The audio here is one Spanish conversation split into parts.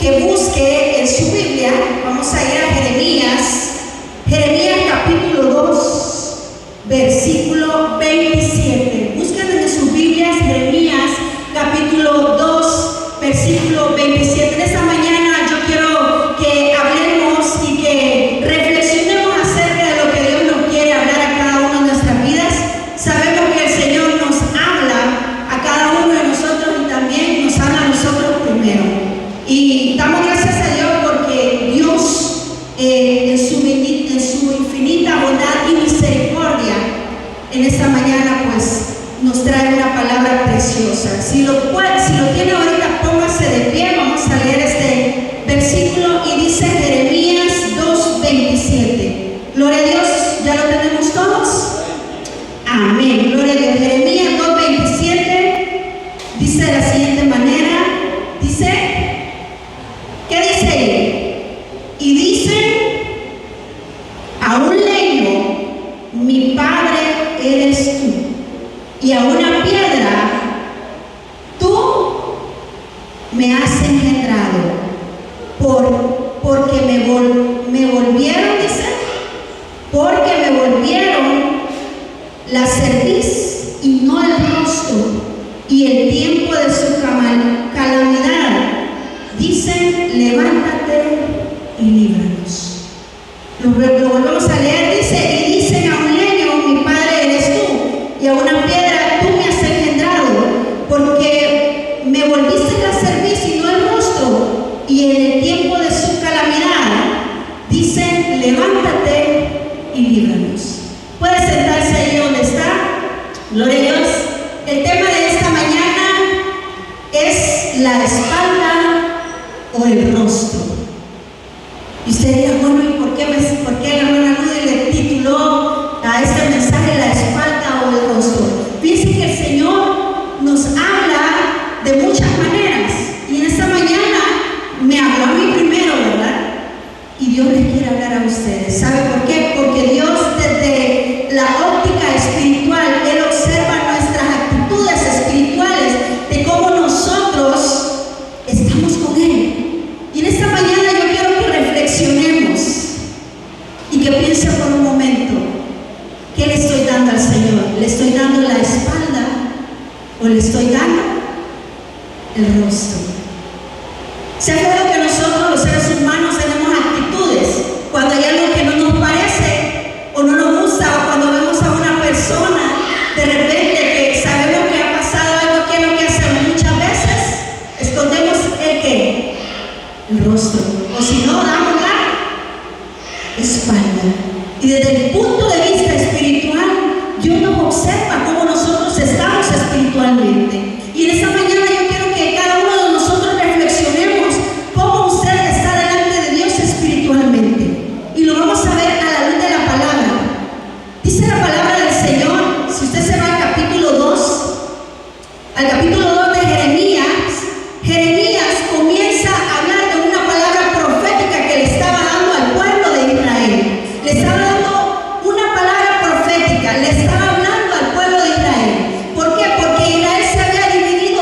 que busque en su Biblia. Vamos a ir a Jeremías capítulo 2, versículo 27. Búsquenlo en sus Biblias, Jeremías capítulo 2, versículo 27. En esta mañana yo quiero que hablemos y que reflexionemos acerca de lo que Dios nos quiere hablar a cada uno de nuestras vidas. Sabemos que el Señor nos habla a cada uno de nosotros y también nos habla a nosotros primero. Y damos gracias a Dios porque Dios en su infinita bondad y misericordia en esta mañana pues nos trae una palabra preciosa. Si lo tiene ahorita, póngase de pie. Vamos a leer este versículo y dice Jeremías 2:27. Gloria a Dios, ¿ya lo tenemos todos? Amén, gloria a Dios. Jeremías 2:27 dice de la siguiente manera, dice, ¿qué dice ahí? Y dice, a un leño mi padre eres tú, y a una piedra tú me has engendrado, porque me volvieron, dice, porque me volvieron la cerviz y no el rostro, y el tiempo de su calamidad, dicen, levántate y líbranos. Lo volvemos a leer, dice, y dicen, a un leño mi padre eres tú, y a una piedra tú me has engendrado, porque me volviste la cerviz y no el rostro, y en el tiempo de su calamidad, dicen, levántate y líbranos. Puede sentarse ahí donde está. Gloria a Dios. El tema de esta mañana es la espalda o el rostro. Y usted dirá, bueno, ¿y por qué la hermana Ludy le tituló a este mensaje la espalda o el rostro? Fíjense que el Señor nos habla de muchas maneras. Y en esta mañana me habló a mí primero, ¿verdad? Y Dios les quiere hablar a ustedes. ¿Sabe por qué? Porque Dios desde la óptica espiritual, Él observa nuestras actitudes espirituales, de cómo nosotros estamos con Él. Y en esta mañana yo quiero que reflexionemos y que piense por un momento, ¿qué le estoy dando al Señor? ¿Le estoy dando la espalda o le estoy dando el rostro? ¿Se ha fijado que nosotros los seres humanos tenemos actitudes cuando hay algo que no nos parece o no nos gusta, o cuando vemos a una persona de repente que sabemos que ha pasado algo? ¿Qué es lo que hacemos? Muchas veces escondemos el ¿qué? El rostro, o si no, damos la espalda. Y desde el punto de vista espiritual, Dios nos observa cómo nosotros estamos espiritualmente. Y en esta mañana yo quiero que cada uno de nosotros reflexionemos cómo usted está delante de Dios espiritualmente. Y lo vamos a ver a la luz de la palabra. Dice la palabra del Señor, si usted se va al capítulo 2 de Jeremías comienza a hablar de una palabra profética que le estaba dando al pueblo de Israel. Le estaba dando una palabra profética, le estaba hablando al pueblo de Israel. ¿Por qué? Porque Israel se había dividido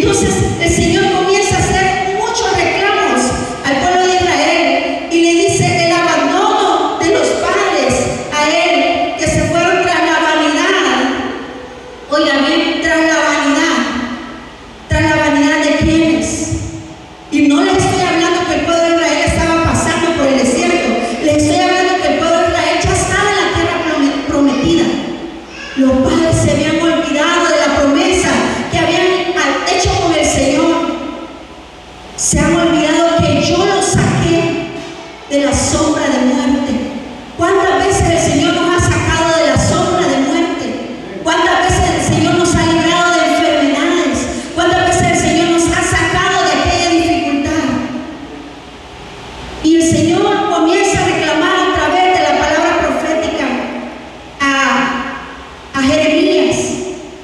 Entonces el Señor comienza a hacer muchos reclamos al pueblo de Israel y le dice el abandono de los padres a él, que se fueron tras la vanidad. Oiga bien, tras la vanidad de quienes. Y no les estoy hablando que el pueblo de Israel estaba pasando por el desierto, les estoy hablando que el pueblo de Israel ya estaba en la tierra prometida. Los padres se habían olvidado de la promesa que habían hecho con el Señor. Se han olvidado que yo los saqué de la sombra de muerte. ¿Cuántas veces el Señor nos ha sacado de la sombra de muerte? ¿Cuántas veces el Señor nos ha librado de enfermedades? ¿Cuántas veces el Señor nos ha sacado de aquella dificultad? Y el Señor comienza a reclamar a través de la palabra profética a Jeremías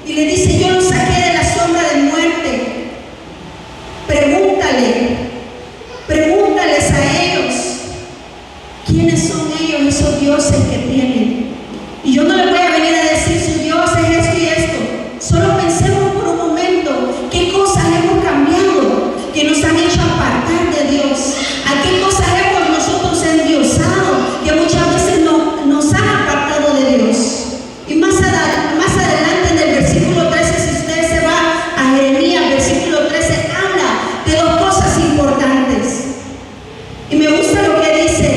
y le dice: yo los saqué de la sombra de muerte. Pregúntales a ellos quiénes son ellos, esos dioses que tienen. Y yo no les voy a venir a decir su Dios es esto y esto. Solo pensemos por un momento qué cosas hemos cambiado que nos han hecho apartar de Dios. ¿A qué cosas hemos nosotros endiosado que muchas veces nos han apartado de Dios? Y más adelante en el versículo 13, si usted se va a Jeremías, versículo 13, habla de dos cosas importantes. Y me gusta lo que dice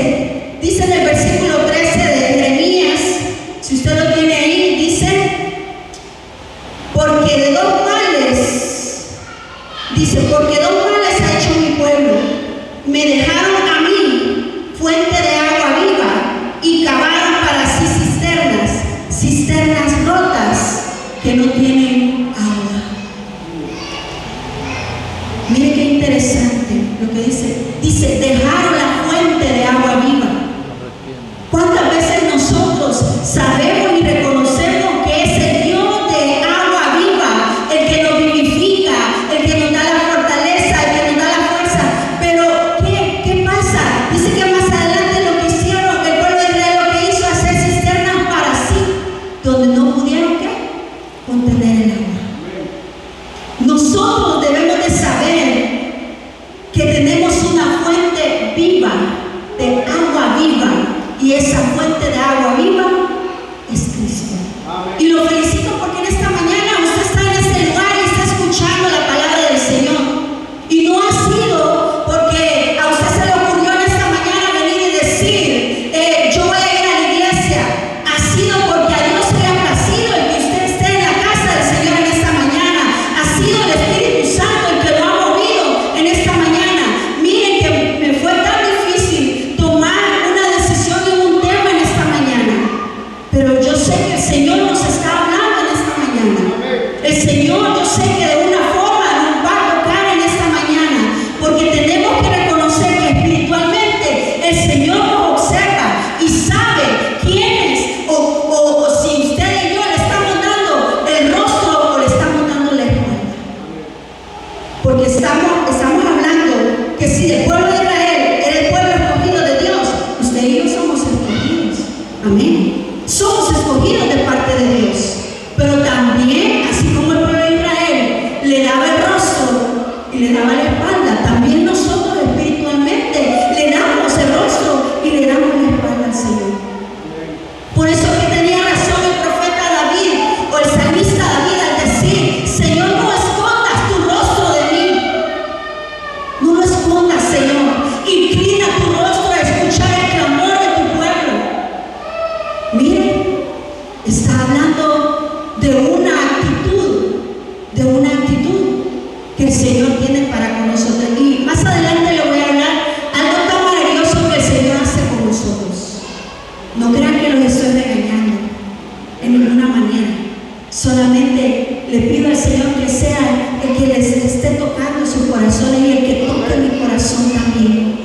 en el versículo 13 de Jeremías, si usted lo tiene ahí, dice: porque dos males ha hecho mi pueblo. Me dejaron a mí fuente de agua viva y cavaron para sí cisternas rotas que no tienen agua. Mire qué interesante lo que dice: dejaron la fuente de agua viva. ¿Cuántas veces nosotros sabemos y reconocemos que es el Dios de agua viva el que nos vivifica, el que nos da la fortaleza, el que nos da la fuerza? Pero ¿qué pasa? Dice que más adelante lo que hicieron, el pueblo de Israel lo que hizo, hacer cisternas para sí, donde no pudieron contener el agua. Nosotros debemos de saber que tenemos una fuente viva, de agua viva, y esa fuente de agua viva es Cristo. Y lo felicito porque en esta mañana usted está en este lugar y está escuchando la palabra del Señor. Y no ha sido porque a usted se le ocurrió en esta mañana venir y decir: yo voy a ir a la iglesia. Ha sido porque a Dios le ha placido el que usted esté en la casa del Señor en esta mañana. Ha sido el Espíritu Santo el que lo ha movido en esta mañana. Miren que me fue tan difícil tomar una decisión en un tema en esta mañana, pero yo sé que el Señor nos está hablando en esta mañana. El Señor, yo sé que de una forma nos va a tocar en esta mañana, porque tenemos que reconocer que espiritualmente el Señor nos observa y sabe quiénes o si usted y yo le estamos dando el rostro o le estamos dando la espalda. Porque estamos hablando que si el pueblo de Israel era el pueblo escogido de Dios, usted y yo somos escogidos. Amén. Somos escogidos de parte de Dios. Pero también, así como el pueblo de Israel le daba el rostro y le daba la espalda, también nosotros espiritualmente le damos el rostro y le damos la espalda al Señor. Por eso que tenía razón el profeta David o el salmista David al decir: Señor, no escondas tu rostro de mí. No lo escondas, Señor. Inclina tu rostro a escuchar el clamor de tu pueblo. Mire, está hablando de una actitud que el Señor tiene para con nosotros. Y más adelante le voy a hablar algo tan maravilloso que el Señor hace con nosotros. No crean que los estoy regañando en ninguna manera. Solamente le pido al Señor que sea el que les esté tocando sus corazones y el que toque mi corazón también.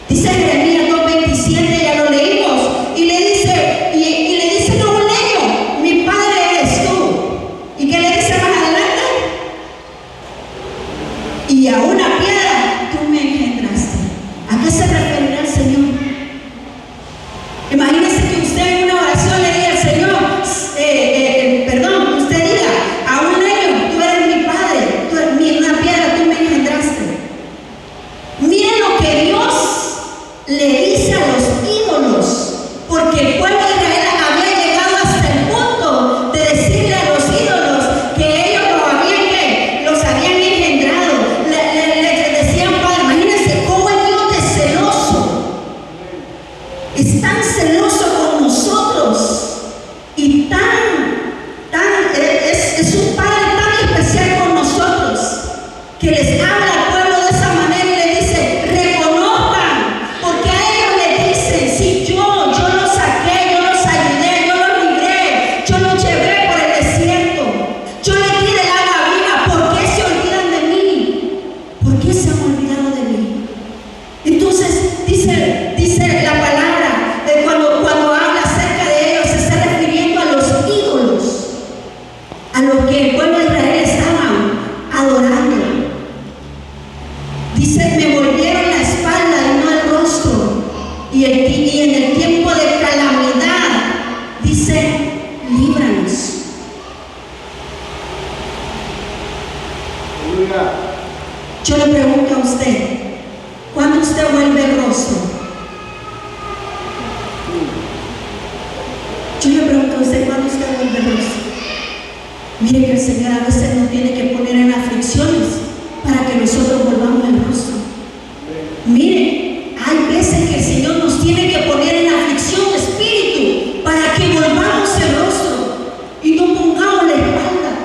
Dice Jeremías 2:27, ya lo leímos, y le dicen a un leño: mi padre eres tú. ¿Y qué le dice más adelante? Y a una piedra tú me engendraste. ¿A qué se referirá el Señor? Imagínese que usted en una oración le diga al Señor, usted diga a un leño: tú eres mi padre, Yo le pregunto a usted, ¿cuándo usted vuelve el rostro? Yo le pregunto a usted, ¿cuándo usted vuelve el rostro? Mire que el Señor a veces nos tiene que poner en aflicciones para que nosotros volvamos el rostro. Mire, hay veces que el Señor nos tiene que poner en aflicción de espíritu para que volvamos el rostro y no pongamos la espalda.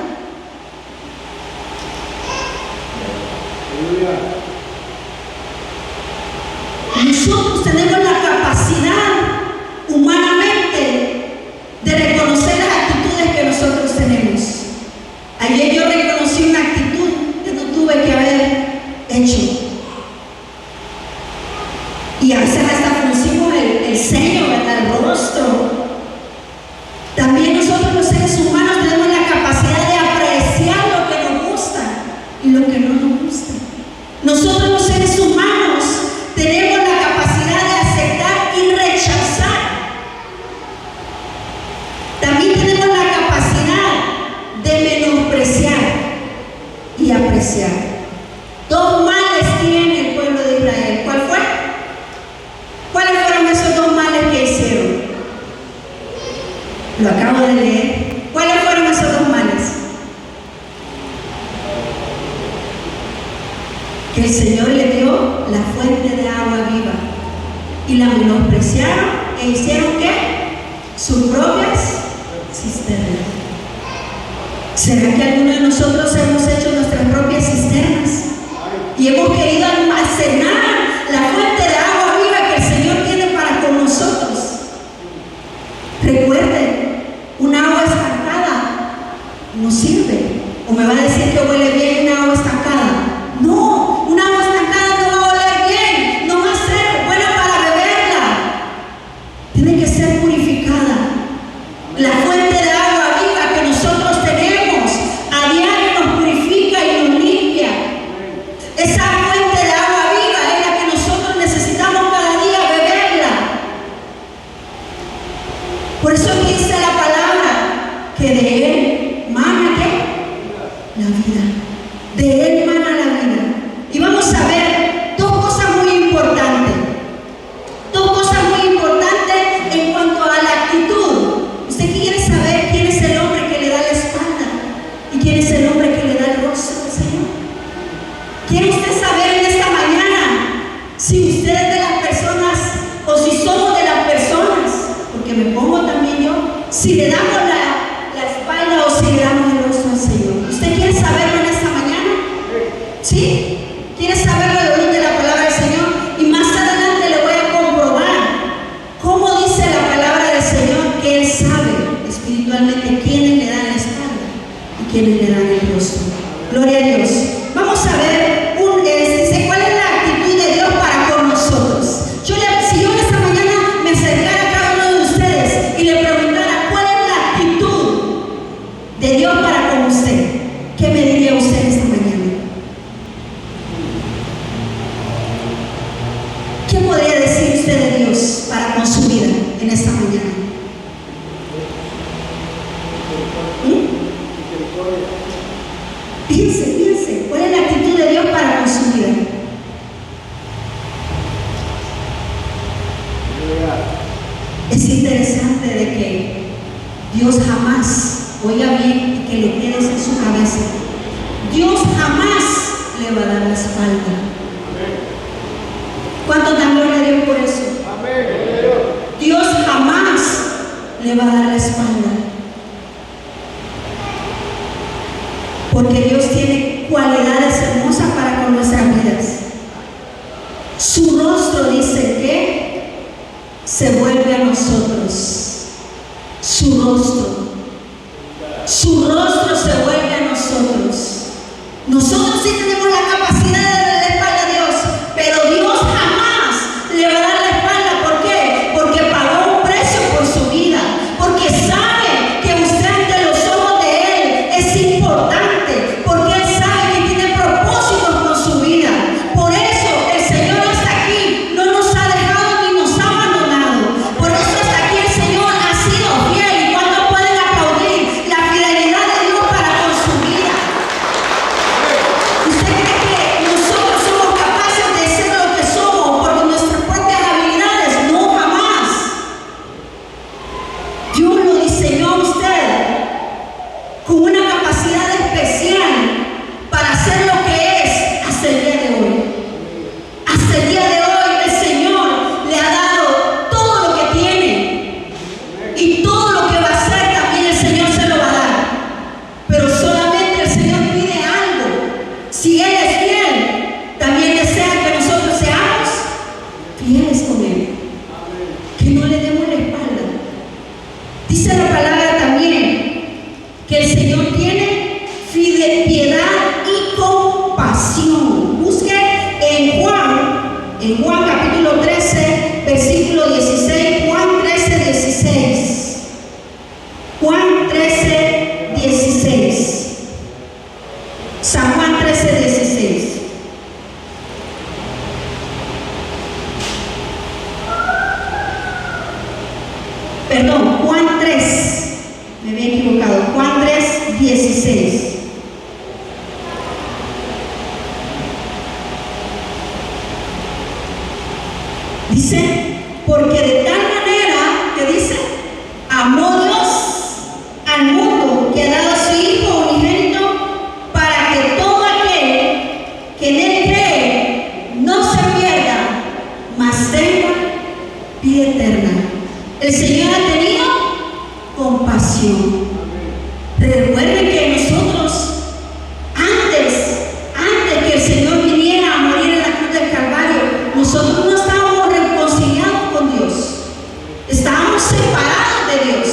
Nosotros tenemos la capacidad humanamente de reconocer las actitudes que nosotros tenemos. Ayer yo reconocí una actitud que no tuve que haber hecho. Y a veces hasta fruncimos el ceño, ¿verdad? El rostro. También nosotros los seres humanos tenemos la capacidad de apreciar lo que nos gusta y lo que no nos gusta. Nosotros los seres humanos tenemos la capacidad de aceptar y rechazar. También tenemos la capacidad de menospreciar y apreciar. Dos males tiene el pueblo de Israel. ¿Cuál fue? ¿Cuáles fueron esos dos males que hicieron? Lo acabo de leer. ¿Cuáles fueron esos dos males? Que el Señor le dio la fuente de agua viva y la menospreciaron e hicieron ¿qué? Sus propias cisternas. ¿Será que alguno de nosotros hemos hecho nuestras propias cisternas y hemos querido almacenar la fuente de agua viva que el Señor tiene para con nosotros? Recuerden, una agua estancada no sirve. O me va a decir que huele bien una agua estancada. No, una agua estancada no va a oler bien, no va a ser buena para beberla. Tiene que ser purificada. La fuente de agua viva que nosotros tenemos a diario nos purifica y nos limpia. Esa fuente de agua viva es la que nosotros necesitamos cada día beberla. Por eso dice la palabra que de Él mana ¿qué? La vida. De Él mana la vida. Y vamos a ver dos cosas muy importantes. Dos cosas muy importantes en cuanto a la actitud. ¿Usted quiere saber quién es el hombre que le da la espalda? ¿Y quién es el hombre que le da el rostro al Señor? ¿Quiere usted saber en esta mañana si usted es de las personas o si somos de las personas? Porque me pongo también yo. Si le damos la espalda o si le damos el rostro al Señor. ¿Usted quiere saberlo en esta mañana? ¿Sí? ¿Quiere saberlo de luz de la palabra del Señor? Y más adelante le voy a comprobar cómo dice la palabra del Señor que Él sabe espiritualmente quiénes le dan la espalda y quiénes le dan el rostro. Gloria a Dios. Vamos a ver, dice, ¿cuál es la actitud de Dios para con nosotros? Si yo en esta mañana me acercara a cada uno de ustedes y le preguntara cuál es la actitud de Dios para con usted, ¿qué me diría usted esta mañana? ¿Qué podría decir usted de Dios para con su vida en esta mañana? Piense, ¿cuál es la actitud de Dios para con su vida? Es interesante de que Dios jamás, oiga bien y que lo quede en su cabeza, Dios jamás le va a dar la espalda. ¿Cuánto dan gloria a Dios por eso? Dios jamás le va a dar la espalda. Porque Dios tiene cualidades hermosas para con nuestras vidas. Su rostro dice que se vuelve a nosotros. Su rostro se vuelve a nosotros. Nosotros sí tenemos la capacidad de darle la espalda a Dios, pero Dios jamás le va a dar la espalda. ¿Por qué? Porque pagó un precio por su vida, porque sabe que usted ante los ojos de Él es importante, porque Él sabe que tiene propósitos con su vida. Por eso el Señor hasta aquí no nos ha dejado ni nos ha abandonado. Por eso hasta aquí el Señor ha sido fiel. ¿Y cuánto pueden aplaudir la fidelidad de Dios para con su vida? en Juan capítulo 13, versículo 16, Juan 13, 16. Juan 13, 16. San Juan 13, 16. Perdón, Juan 3. Me había equivocado. Juan 3, 16. Dice, porque de tal manera, que dice, amó Dios al mundo que ha dado a su Hijo unigénito para que todo aquel que en Él cree no se pierda, mas tenga vida eterna. El Señor ha tenido compasión. Recuerden que nosotros, antes que el Señor viniera a morir en la cruz del Calvario, nosotros no estábamos reconciliados con Dios. Estábamos separados de Dios.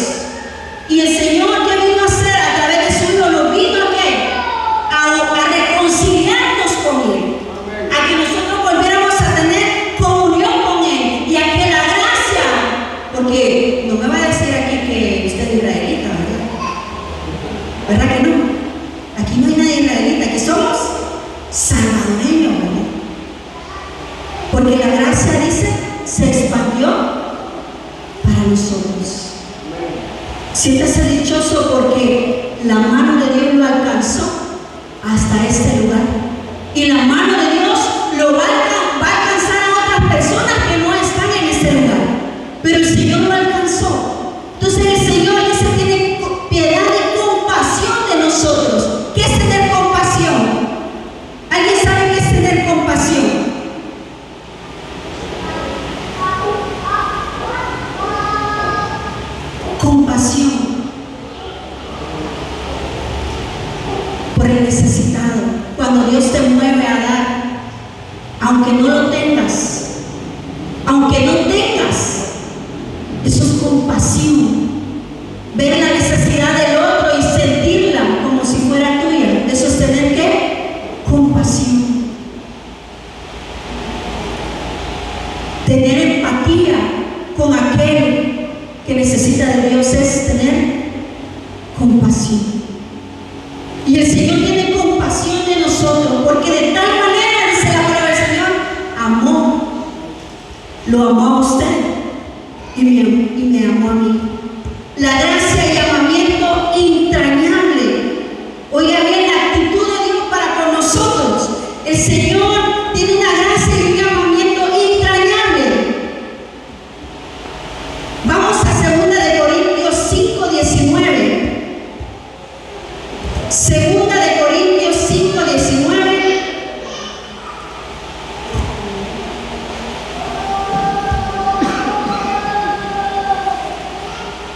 Y el Señor, ¿qué vino a hacer? A través de su Hijo nos vino a reconciliarnos con Él. A que nosotros volviéramos a tener comunión con Él. Y a que la gracia, porque no me va a decir aquí que usted es israelita, ¿verdad? ¿Verdad que no? Aquí no hay nadie israelita, aquí somos salvadoreños, ¿verdad? Porque la gracia, dice, se expandió para nosotros. Siéntase dichoso porque la mano de Dios lo alcanzó hasta este lugar. Y la mano de Dios lo va a alcanzar a otras personas que no están en este lugar. Pero el Señor lo alcanzó. Entonces el Señor dice, tiene piedad y compasión de nosotros. ¿Qué es tener compasión? ¿Alguien sabe qué es tener compasión? Compasión por el necesitado. Cuando Dios te mueve a dar, aunque no lo tengas, eso es compasión. Ver la necesidad del otro y sentirla como si fuera tuya, eso es tener ¿qué? Compasión. Tener empatía con aquel que necesita de Dios es tener compasión. Y el Señor tiene compasión de nosotros, porque de tal manera, dice la palabra del Señor, lo amó a usted y me amó a mí. La gracia y llamamiento entrañable. Oiga bien, la actitud de Dios para con nosotros. El Señor tiene una gracia y un llamamiento entrañable. Vamos a 2 de Corintios 5, 19. 2 de Corintios 5, 19.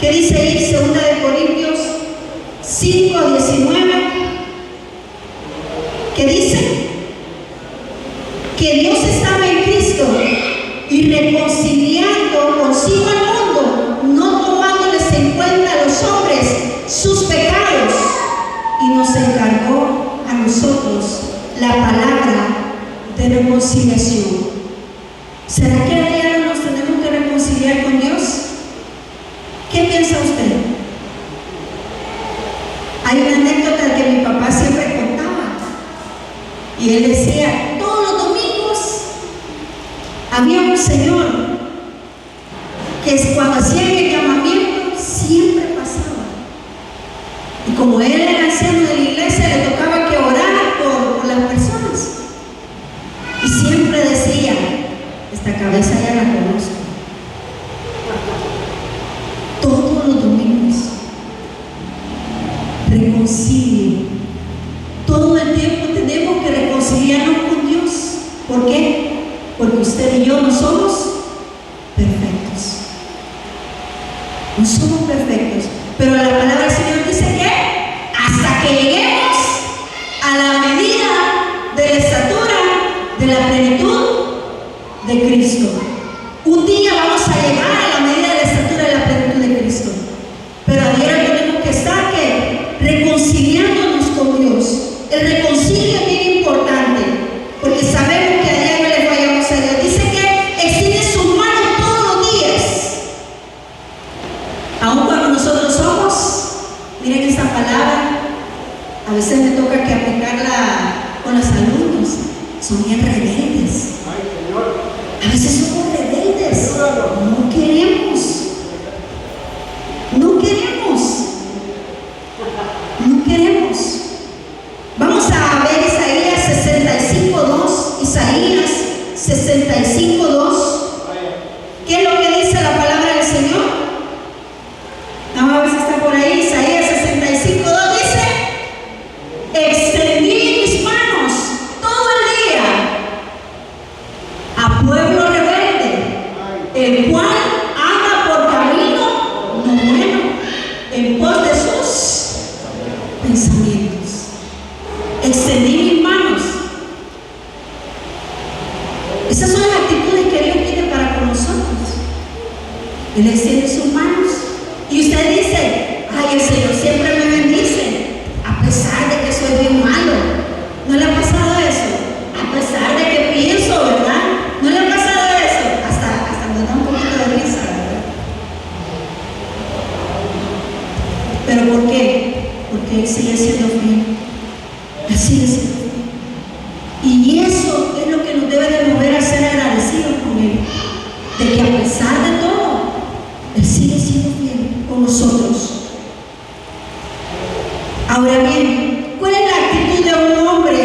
¿Qué dice ahí? 2 de Corintios 5, 19. ¿Qué dice? Que Dios estaba en Cristo y reconciliando consigo al mundo, no tomándoles en cuenta a los hombres sus pecados, y nos encargó a nosotros la palabra de reconciliación. ¿Será que a diario nos tenemos que reconciliar con Dios? ¿Qué piensa usted? Hay una anécdota que mi papá siempre contaba, y él decía, todos los domingos había un señor que cuando hacía el llamamiento siempre pasaba. Y como él era anciano de la iglesia, le tocaba que orara por las personas. Y siempre decía, esta cabeza ya la conozco. Todos los domingos, reconcilio. Todo el tiempo tenemos que reconciliarnos con Dios. ¿Por qué? Porque usted y yo no somos perfectos. No somos perfectos. Pero la palabra del Señor dice que hasta que lleguemos a la medida de la estatura de la plenitud de Cristo. Un día vamos a llegar a la medida de la estatura de la plenitud de Cristo. Pero a diario tenemos que estar reconciliándonos con Dios. El reconcilio es bien importante, porque sabemos que a diario le fallamos a Dios. Dice que son bien rebeldes. A veces somos rebeldes. No queremos. No queremos. No queremos. Vamos a ver Isaías 65:2. Isaías 65:2. ¿Qué es lo que dice la palabra del Señor? Vamos a ver si está por ahí. Isaías 65:2 dice: extendí mis manos todo el día a pueblo rebelde, el cual anda por camino no bueno, en pos de sus pensamientos. Extendí mis manos. Esas son las actitudes que Dios tiene para con nosotros. Él extiende sus manos. Y usted dice: ay, el Señor siempre me bendice, a pesar de que soy bien malo. ¿No le ha pasado eso? A pesar de que pienso, ¿verdad? ¿No le ha pasado eso? Hasta me da un poquito de risa, ¿verdad? ¿Pero por qué? Porque Él sigue siendo fiel. Él sigue siendo fiel. Y eso es lo que nos debe de mover a ser agradecidos con Él. De que a pesar de todo, Él sigue siendo fiel con nosotros. Ahora bien, ¿cuál es la actitud de un hombre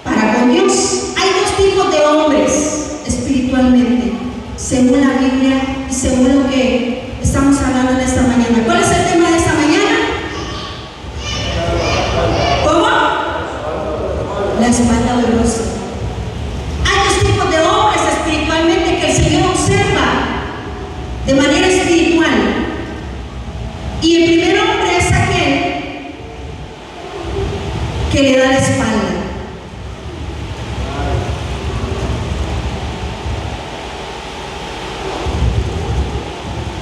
para con Dios? Hay dos tipos de hombres espiritualmente, según la Biblia y según lo que estamos hablando en esta mañana. ¿Cuál es el tema de esta mañana? ¿Cómo? La espalda del rostro. Hay dos tipos de hombres espiritualmente que el Señor observa de manera espiritual. Y el primer hombre es aquel que le da la espalda.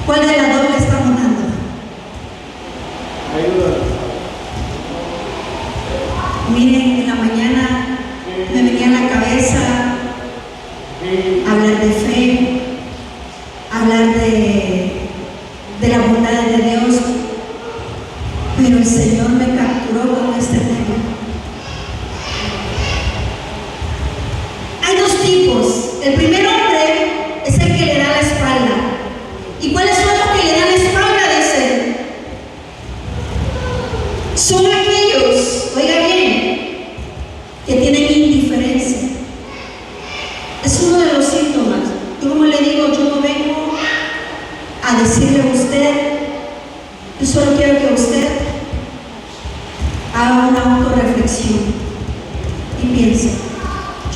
¿Cuál de las dos le estamos dando? Miren, en la mañana me venía a la cabeza hablar de fe, hablar de la bondad de Dios, pero el Señor me capturó con este tema. Hay dos tipos. El primer hombre es el que le da la espalda. ¿Y cuáles son los que le dan la espalda? Dice: son aquellos, oiga bien, que tienen indiferencia. Es uno de los síntomas. Yo, como le digo, yo no vengo a decirle a usted, yo solo quiero que usted haga una autorreflexión y piense.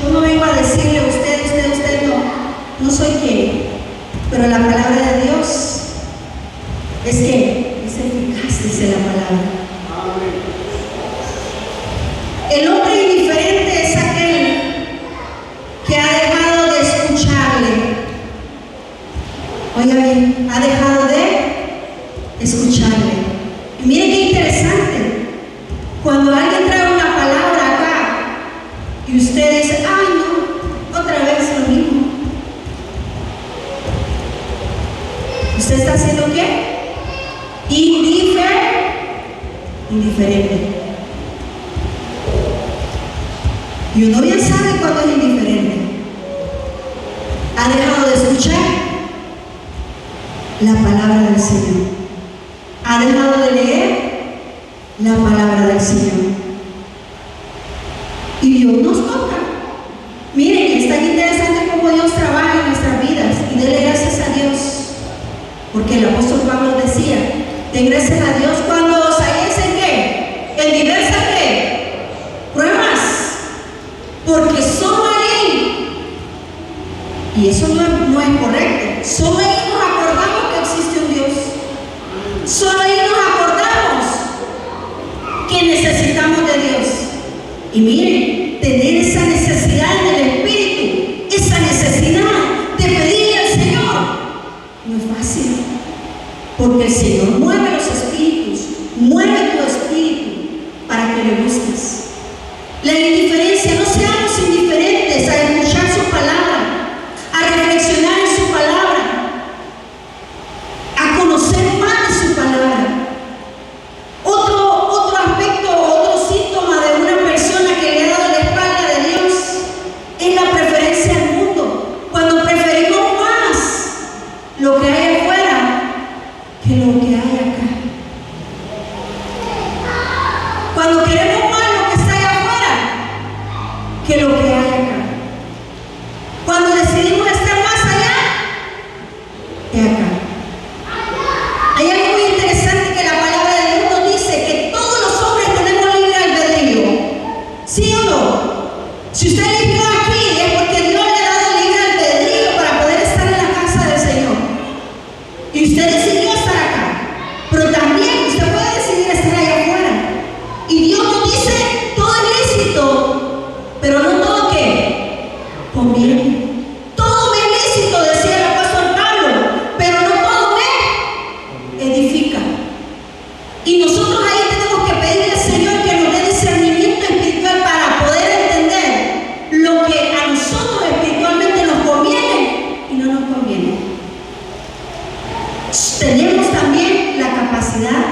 Yo no vengo a decirle a usted no soy quien, pero la palabra de Dios es que es eficaz, dice la palabra. El hombre indiferente es aquel que ha dejado de escucharle. Oiga bien, ha dejado de escucharle. Y miren qué interesante. Cuando alguien trae una palabra acá y usted dice: ay no, otra vez lo mismo. ¿Usted está haciendo qué? Indiferente. Y uno bien sabe cuando es indiferente. Ha dejado de escuchar la palabra del Señor. Ha dejado de leer la palabra del Señor. Y Dios nos toca. Miren, es tan interesante cómo Dios trabaja en nuestras vidas. Y dele gracias a Dios. Porque el apóstol Pablo decía: den gracias a Dios cuando os halléis en qué, en diversas ¿qué? Pruebas, porque solo ahí, y eso no es correcto, solo ahí nos acordamos que existe un Dios, solo ahí nos acordamos que necesitamos de Dios. Y miren, tener esa necesidad en el Espíritu, esa necesidad de pedirle al Señor, no es fácil. Porque el Señor mueve los espíritus, mueve tu espíritu para que le busques. La indiferencia, no seamos indiferentes a escuchar su palabra, a reflexionar en su palabra, a conocer más de su palabra. Otro aspecto, otro síntoma de una persona que le ha dado la espalda de Dios o no? Si usted eligió aquí es porque Dios le ha dado libre albedrío para poder estar en la casa del Señor. Y usted decidió estar acá. Pero también usted puede decidir estar allá afuera. Y Dios nos dice, todo es lícito, pero no todo ¿qué? Conviene. Todo me es lícito, decía el apóstol Pablo, pero no todo me edifica. Y nosotros ahí tenemos que pedirle al Señor que nos dé discernimiento espiritual para poder entender lo que a nosotros espiritualmente nos conviene y no nos conviene. Tenemos también la capacidad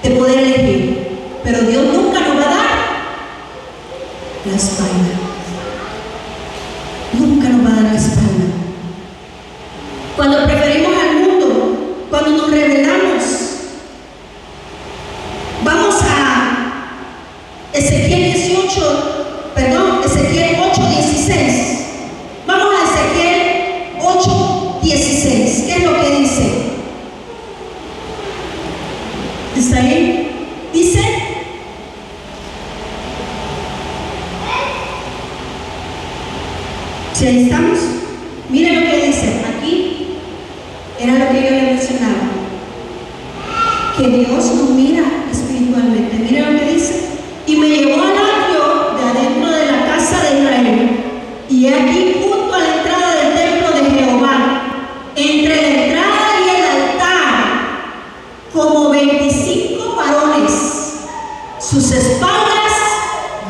de poder elegir, pero Dios nunca nos va a dar la espalda. Nunca nos va a dar la espalda. Cuando preferimos al mundo, cuando nos rebelamos, vamos a Ezequiel 8:16. Vamos a Ezequiel 8:16. ¿Qué es lo que dice? ¿Está ahí? Dice: si ahí estamos, miren lo que dice. Aquí era lo que yo le mencionaba, que Dios nos mira espiritualmente. Miren lo que dice: y me llevó al atrio de adentro de la casa de Israel, y he aquí junto a la entrada del templo de Jehová, entre la entrada y el altar, como 25 varones, sus espaldas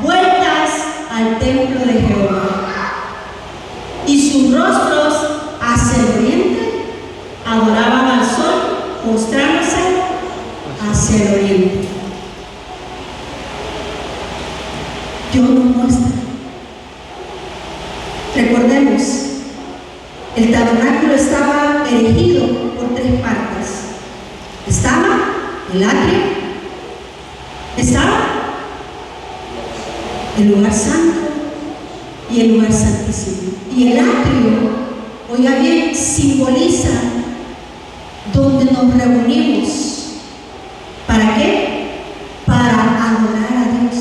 vueltas al templo de Jehová, y sus rostros hacia el oriente, adoraban al sol, mostrándose hacia el oriente. Dios nos muestra. Recordemos, el tabernáculo estaba erigido por 3 partes. Estaba el atrio, estaba el lugar santo y el lugar santísimo. Y el atrio, oiga bien, simboliza donde nos reunimos. ¿Para qué? Para adorar a Dios.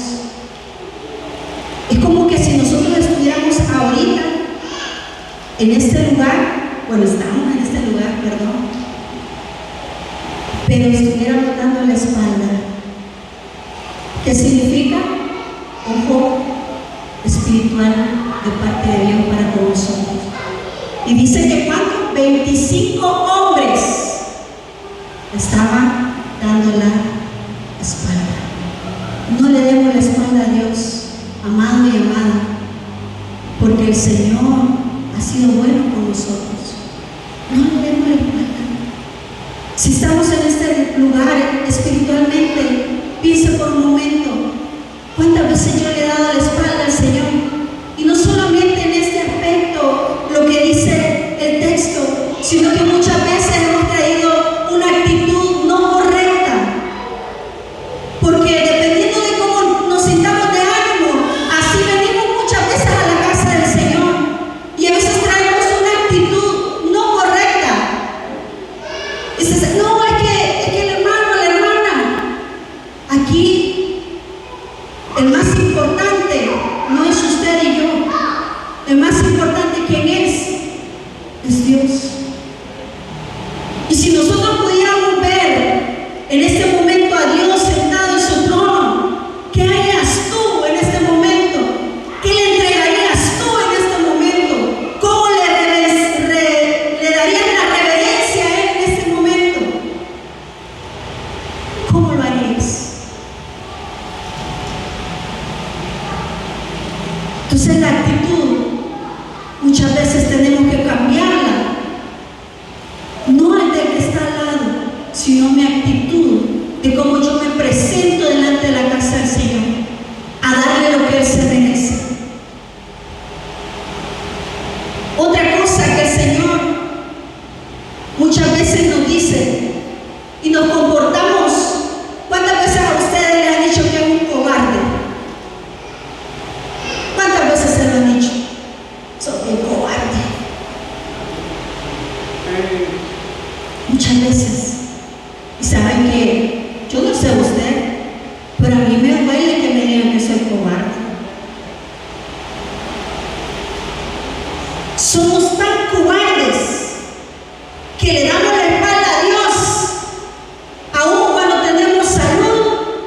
Es como que si nosotros estuviéramos ahorita en este lugar, bueno, estamos en este lugar, perdón, pero estuviéramos dando la espalda. ¿Qué significa? Ojo espiritual de parte de Dios para todos nosotros. Y dice que ¿cuántos? 25 hombres estaban dando la espalda. No le demos la espalda a Dios, amado y amada, porque el Señor ha sido bueno con nosotros. No le demos la espalda. Si estamos en este lugar espiritualmente, piensa por un momento, ¿cuántas veces yo le he dado la espalda al Señor? Y no solamente en este aspecto, lo que dice el texto, sino que muchas veces hemos traído una actitud no correcta, porque dependiendo de cómo nos sintamos de ánimo, así venimos muchas veces a la casa del Señor, y a veces traemos una actitud no correcta. Dices, no, es que el hermano, la hermana, aquí el más importante no es usted y yo, el más importante, ¿quién es? Es Dios. Y si nosotros pudiéramos ver en este momento a Dios sentado en su trono, ¿qué harías tú en este momento? ¿Qué le entregarías tú en este momento? ¿Cómo le darías la reverencia a Él en este momento? ¿Cómo lo harías? Entonces la actitud muchas veces tenemos que cambiarla. No el del que está al lado, sino mi actitud de cómo yo me presento delante de la casa del Señor, a darle lo que Él se merece. Otra cosa que el Señor muchas veces nos dice y nos comportamos. ¿Cuántas veces a ustedes les han dicho que es un cobarde? ¿Cuántas veces se lo han dicho? Sos un cobarde. Somos tan cobardes que le damos la espalda a Dios, aun cuando tenemos salud,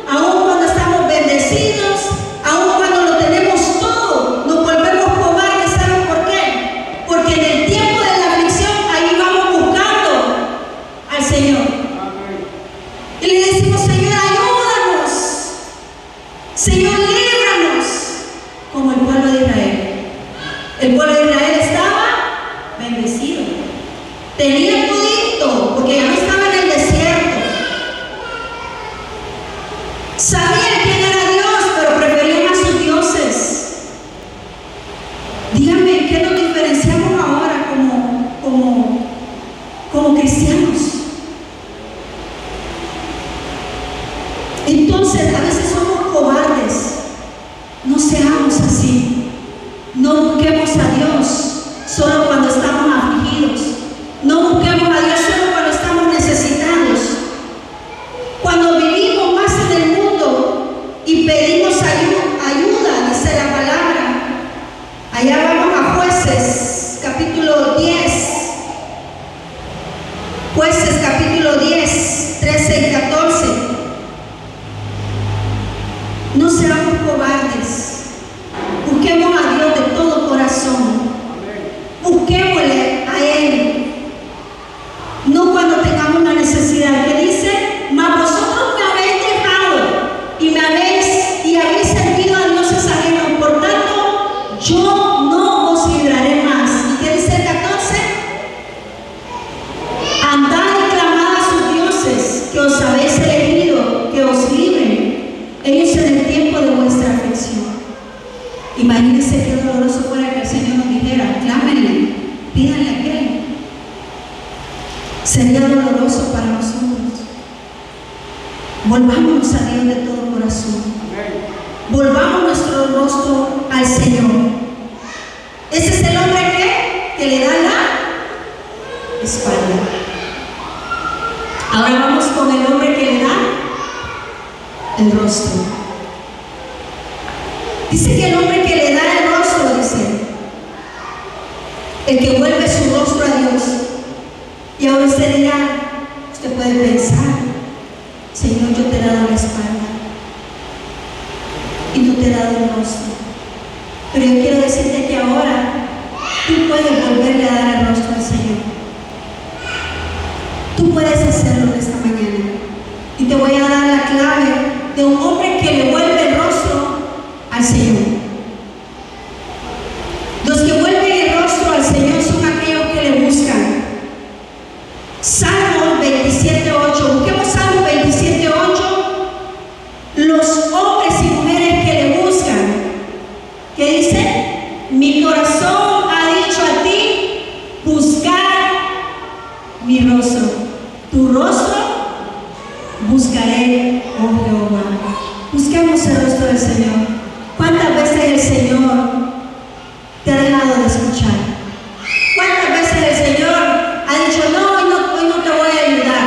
aun cuando estamos bendecidos, aun cuando lo tenemos todo, nos volvemos cobardes. ¿Saben por qué? Porque en el tiempo de la aflicción, ahí vamos buscando al Señor. Y le decimos: Señor, ayúdanos. Señor, líbranos. Como el pueblo de Israel. El pueblo de Israel estaba bendecido. Tenía todito, porque ya no estaba en el desierto. Sabían quién era Dios, pero preferían a sus dioses. Díganme, ¿qué nos diferenciamos ahora como cristianos? Entonces, a veces somos cobardes. No seamos así. No busquemos a Dios solo cuando estamos afligidos. No busquemos a Dios solo cuando estamos necesitados. Cuando vivimos más en el mundo y pedimos ayuda, dice la palabra. Allá vamos a Jueces, capítulo 10. Jueces, capítulo 10, 13 y 14. No seamos cobardes. Busquemos a Dios de todo corazón. Busquémosle a Él. No cuando tengamos una necesidad. Que dice: mas vosotros me habéis dejado y habéis servido a dioses ajenos. Por tanto, yo no os libraré más. ¿Y qué dice el 14? Andad y clamad a sus dioses que os habéis elegido, que os libren ellos en el tiempo de vuestra aflicción. Imagínense qué doloroso fuera que el Señor nos dijera: clámenle, pídanle a aquel. Sería doloroso para nosotros. Volvámonos a Dios de todo corazón. Volvamos nuestro rostro al Señor. Ese es el hombre que le da la espalda. Ahora vamos con el hombre que le da el rostro. Dice que el hombre que le da el rostro, dice, el que vuelve su rostro a Dios. Y ahora usted dirá, usted puede pensar: Señor, yo te he dado la espalda y no te he dado el rostro. Pero yo quiero decirte que ahora tú puedes volverle a dar el rostro al Señor. Tú puedes hacerlo esta mañana. Y te voy a dar la clave de un hombre que le vuelve el rostro al Señor. Los que vuelven el rostro al Señor son aquellos que le buscan. Salmo 27:8. Busquemos Salmo 27:8. Los hombres y mujeres que le buscan, ¿qué dice? Mi corazón ha dicho a ti: buscar mi rostro. Tu rostro buscaré, oh Jehová. Busquemos el rostro del Señor. ¿Cuántas veces el Señor te ha dejado de escuchar? ¿Cuántas veces el Señor ha dicho: no, hoy no te voy a ayudar?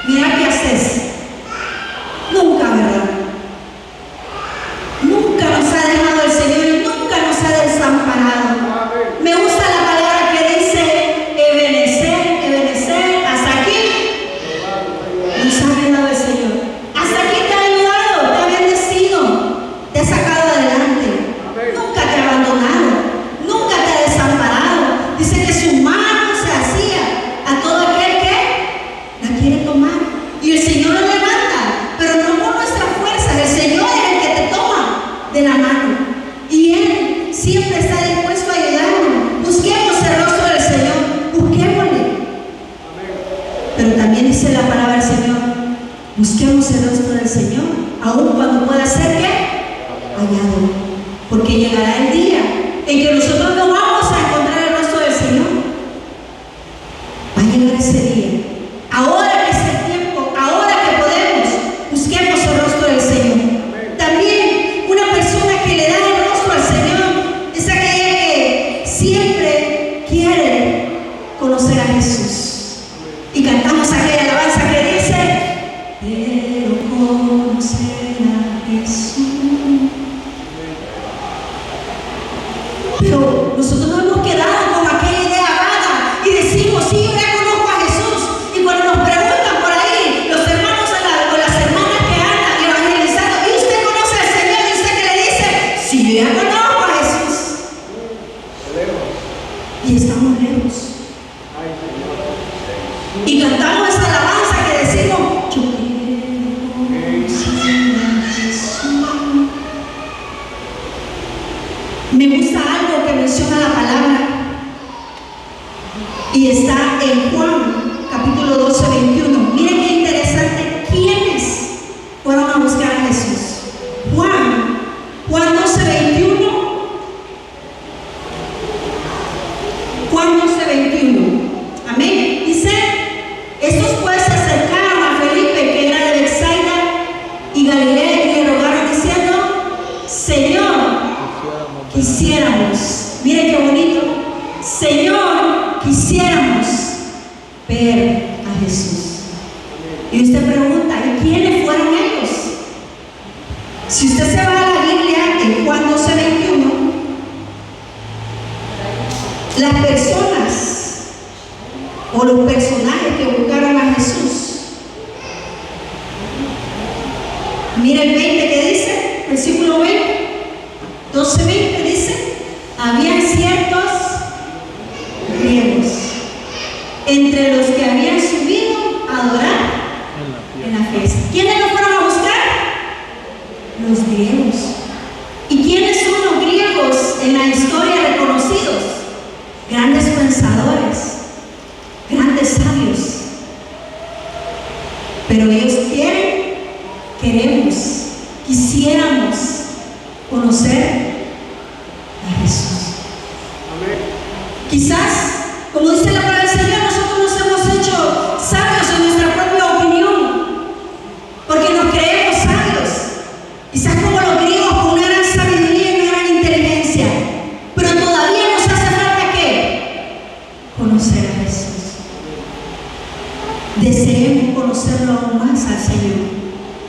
Mira qué haces. Nunca, ¿verdad? Nunca nos ha dejado el Señor y nunca nos ha desamparado. Me gusta la palabra que dice: Ebenezer, Ebenezer, hasta aquí nos ha ayudado el Señor. Hasta aquí te ha ayudado, te ha bendecido, te ha sacado adelante. Nunca te ha abandonado, nunca te ha desamparado. Dice que su mano se hacía a todo aquel que la quiere tomar. Y el Señor lo levanta, pero no por nuestra fuerza. El Señor es el que te toma de la mano. Y Él siempre está dispuesto a ayudarnos. Busquemos el rostro del Señor, busquémosle. Pero también dice la palabra del Señor: busquemos el rostro del Señor, aun cuando pueda ser que hallado. Porque llegará el día en que nosotros no vamos a encontrar el rostro del Señor. Va a llegar ese día. Ahora que es el tiempo, ahora que podemos, busquemos el rostro del Señor. También una persona que le da el rostro al Señor es aquella que siempre quiere conocer a Jesús. Y cantamos aquella alabanza que dice: quiero conocer a Jesús. Pero nosotros no hemos quedado yo ya conozco a Jesús y estamos lejos. Y cantamos esa alabanza que decimos, yo quiero conocer a Jesús. Me gusta algo que menciona la palabra y está en Juan capítulo 12, 21. Miren qué interesante. ¿Quiénes fueron a buscar a Jesús? Juan 12, 21. Juan 12, 21. Amén. Dice, estos pues se acercaron a Felipe, que era de Bethsaida y Galilea, y le rogaron diciendo, Señor, quisiéramos, mire qué bonito, Señor, quisiéramos ver a Jesús. Y usted pregunta, ¿y quiénes fueron ellos? Si usted se va a la Biblia, en Juan 12, 21, las personas o los personajes que buscaron a Jesús, mire el 20 que dice, versículo 20, 12, 20 dice, habían ciertos griegos entre los que habían subido a adorar en la fiesta. ¿Quiénes lo fueron a buscar? Los griegos. ¿Y quiénes son los griegos en la historia reconocidos? Grandes pensadores, grandes sabios. Pero ellos queremos, quisiéramos conocer a Jesús. Amén. Quizás, como dice la palabra del Señor, nosotros nos hemos hecho sabios en nuestra propia opinión, porque nos creemos sabios, quizás como los griegos, con una gran sabiduría y una gran inteligencia, pero todavía nos hace falta ¿qué? Conocer a Jesús. Deseemos conocerlo aún más al Señor.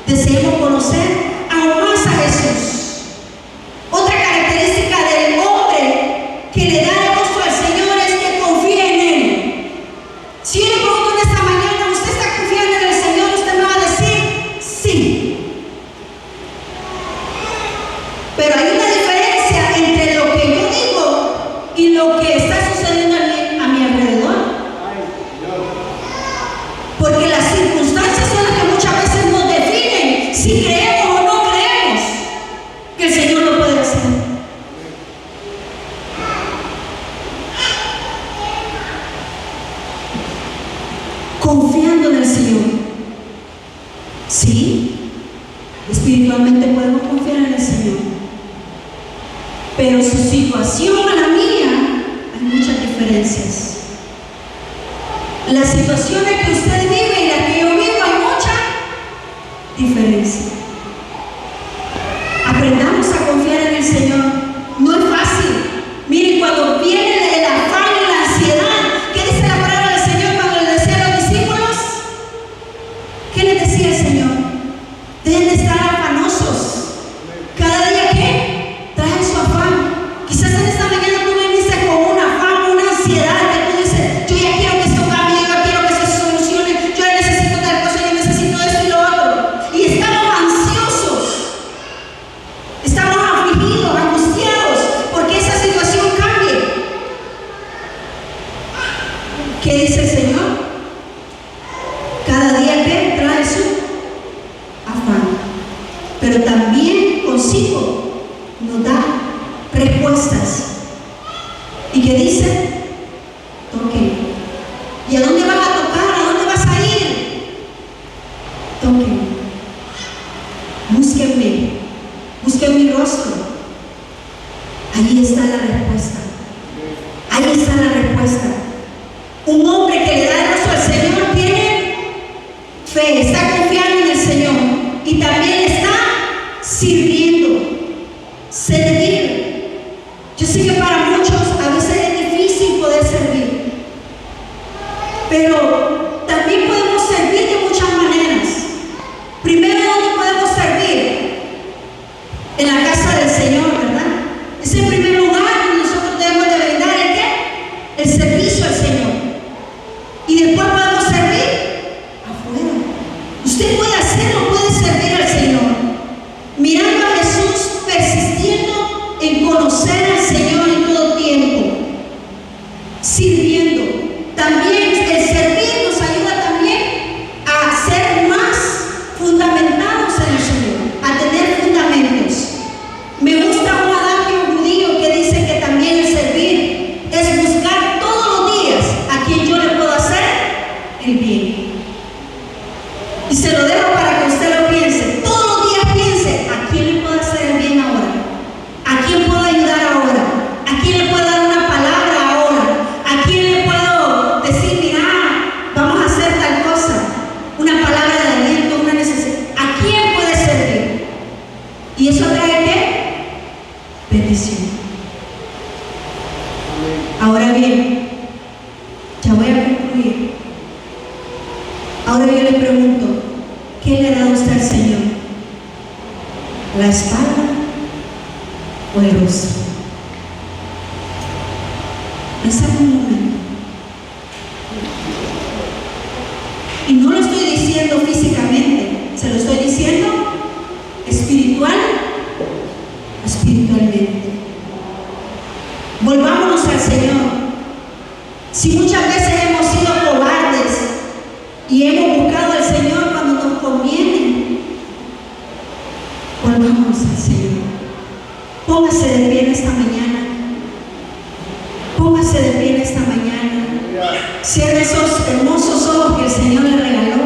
Deseemos conocer aún más a Jesús. Otra característica del hombre que le da el gusto al Señor es que confía en Él. Si yo le pregunto en esta mañana, ¿usted está confiando en el Señor? Usted me va a decir, sí. Pero hay una diferencia entre lo que yo digo y lo que está sucediendo a mi alrededor. Porque las circunstancias son las que muchas veces nos definen si creemos o no creemos que el Señor lo puede hacer. Confiando en el Señor. Sí, espiritualmente podemos confiar en el Señor. Pero su situación a la mía, hay muchas diferencias. Las situaciones que usted vive y las que yo vivo, hay mucha diferencia. Aprendamos a confiar en el Señor. No es fácil. Miren, cuando viene el afán y la ansiedad, ¿qué dice la palabra del Señor cuando le decía a los discípulos? ¿Qué les decía el Señor? Deben de estar afanosos. Cada día, ¿qué? Trae su afán. Quizás en esta mañana tú viniste con un afán, una ansiedad, que tú dices, yo ya quiero que esto cambie, yo ya quiero que se solucione, yo ya necesito tal cosa, yo necesito esto y lo otro. Y estamos ansiosos, estamos afligidos, angustiados, porque esa situación cambie. ¿Qué dice el Señor? Cada día que trae su afán, pero también consigo nos da respuestas. ¿Y qué dice? Toquen. ¿Y a dónde vas a tocar? ¿A dónde vas a ir? Toquen. Búsquenme. Busquen mi rostro. Ahí está la respuesta. Ahí está la respuesta. Un hombre que le da el rostro al Señor tiene fe, está confiando en el Señor y también está sirviendo. Servir. Yo sé que para muchos a veces es difícil poder servir, pero también podemos servir de muchas maneras. Primero, ¿dónde podemos servir? En la casa del Señor, ¿verdad? Es el primer lugar donde nosotros debemos de brindar ¿el qué? El servicio al Señor. Y después podemos servir afuera. Usted puede hacerlo, puede servir al Señor. Mirando a Jesús persistiendo conocer al Señor en todo tiempo, sirviendo. También el servir nos ayuda también a ser más fundamentados en el Señor, a tener fundamentos. Me gusta un adagio judío que dice que también el servir es buscar todos los días a quien yo le puedo hacer el bien. Y se lo dejo para que usted lo piense. Todos los días piense, ¿a quién le puedo hacer el bien ahora? ¿A quién puedo ayudar ahora? ¿A quién le puedo dar una palabra ahora? ¿A quién le puedo decir, mira, vamos a hacer tal cosa? Una palabra de aliento, una necesidad. ¿A quién puede servir? ¿Y eso trae qué? Bendición. Ahora bien, ya voy a concluir. Ahora yo le pregunto, ¿qué le da usted al Señor? ¿La espalda o el rostro? Pensamos un momento. Y no lo estoy diciendo físicamente, se lo estoy diciendo espiritualmente. Volvámonos al Señor. Si muchas veces hemos sido cobardes y hemos buscado al Señor cuando nos conviene, volvámonos al Señor. Póngase de pie en esta mañana. Póngase de pie en esta mañana. Cierre esos hermosos ojos que el Señor le regaló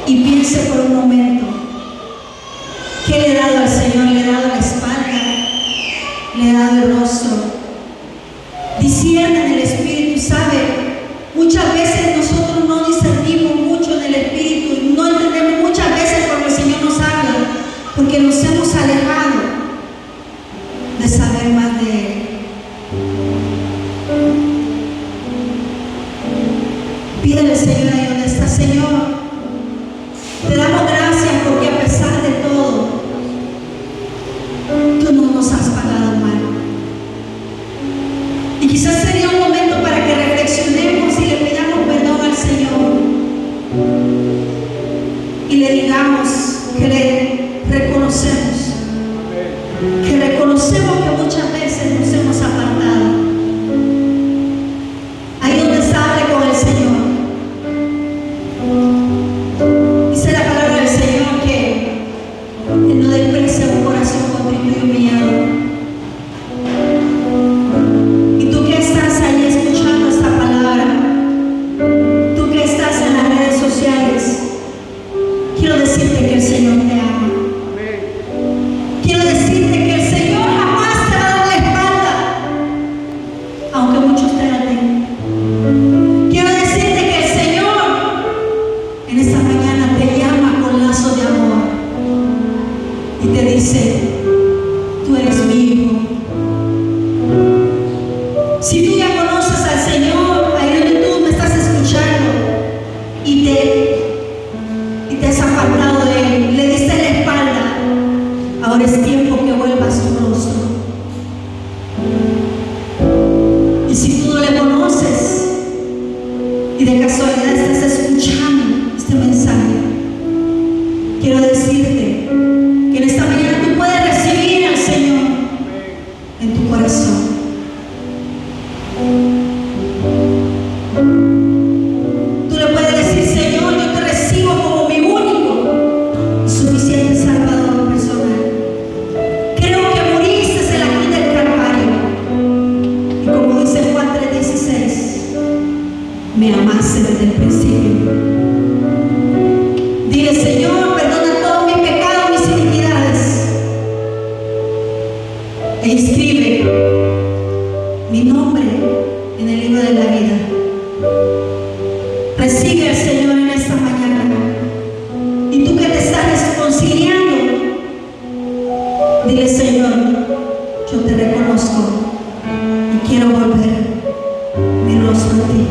y piense por un momento. ¿Qué le he dado al Señor? Le he dado la espalda, le he dado el rostro. Discierna en el Espíritu, ¿sabe? Muchas veces nosotros no discernimos mucho en el Espíritu y no entendemos muchas veces cuando el Señor nos habla, porque nos hemos alejado de saber más de Él. Pídele al Señor ahí donde está. Señor, te damos gracias porque a pesar de todo, tú no nos has pagado mal. Y quizás sería un momento para que reflexionemos y le pidamos perdón al Señor y le digamos que le reconocemos que muchas veces nos hemos apartado. Ahí donde está, hable con el Señor. Dice la palabra del Señor que Él no desprecia un corazón contrito y humillado. Y tú que estás ahí escuchando esta palabra, tú que estás en las redes sociales, quiero decirte que el Señor te ama. Quiero decirte que el Señor jamás te va a dar la espalda, aunque muchos te la tengan. Quiero decirte que el Señor en esta mañana te llama con lazo de amor y te dice, tú eres mi hijo. Si tú ya conoces al Señor, ahí donde tú me estás escuchando y te has apartado de Él, le diste la espalda, ahora es tiempo que vuelvas tu rostro. Y si tú no le conoces y de casualidad estás escuchando este mensaje, quiero decirte que en esta mañana tú puedes recibir al Señor en tu corazón. Tú le puedes decir, Señor, yo te recibo como mi único y suficiente Salvador personal. Creo que moriste en la cruz del Calvario y como dice Juan 3:16, me amaste desde el principio. Dile, Señor, perdona todos mis pecados, mis iniquidades e inscribe mi nombre en el libro de la vida. Recibe al Señor en esta mañana. Y tú que te estás reconciliando, dile, Señor, yo te reconozco y quiero volver mi rostro a ti.